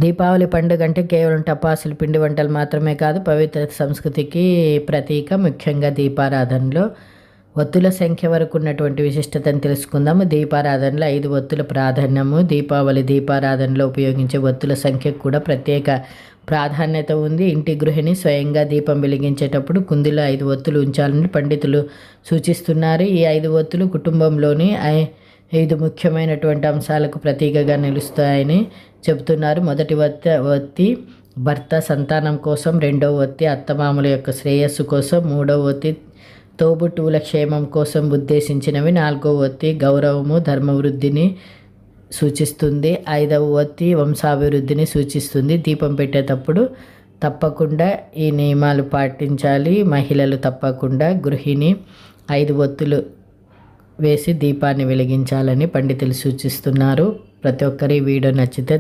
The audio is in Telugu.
దీపావళి పండుగ అంటే కేవలం టపాసులు పిండి వంటలు మాత్రమే కాదు, పవిత్ర సంస్కృతికి ప్రతీక. ముఖ్యంగా దీపారాధనలో ఒత్తుల సంఖ్య వరకు ఉన్నటువంటి విశిష్టతను తెలుసుకుందాము. దీపారాధనలో 5 ఒత్తుల ప్రాధాన్యము. దీపావళి దీపారాధనలో ఉపయోగించే ఒత్తుల సంఖ్యకు కూడా ప్రత్యేక ప్రాధాన్యత ఉంది. ఇంటి గృహిణి స్వయంగా దీపం వెలిగించేటప్పుడు కుందిలో 5 ఒత్తులు ఉంచాలని పండితులు సూచిస్తున్నారు. ఈ 5 ఒత్తులు కుటుంబంలోని 5 ముఖ్యమైనటువంటి అంశాలకు ప్రతీకగా నిలుస్తాయని చెబుతున్నారు. మొదటి ఒత్తి భర్త సంతానం కోసం, రెండవ ఒత్తి అత్తమామల యొక్క శ్రేయస్సు కోసం, మూడవ ఒత్తి తోబుట్టువుల క్షేమం కోసం ఉద్దేశించినవి, నాలుగవ ఒత్తి గౌరవము ధర్మవృద్ధిని సూచిస్తుంది, ఐదవ ఒత్తి వంశాభివృద్ధిని సూచిస్తుంది. దీపం పెట్టేటప్పుడు తప్పకుండా ఈ నియమాలు పాటించాలి. మహిళలు తప్పకుండా గృహిణి 5 ఒత్తులు వేసి దీపాన్ని వెలిగించాలని పండితులు సూచిస్తున్నారు. ప్రతి ఒక్కరి వీడియో నచ్చితే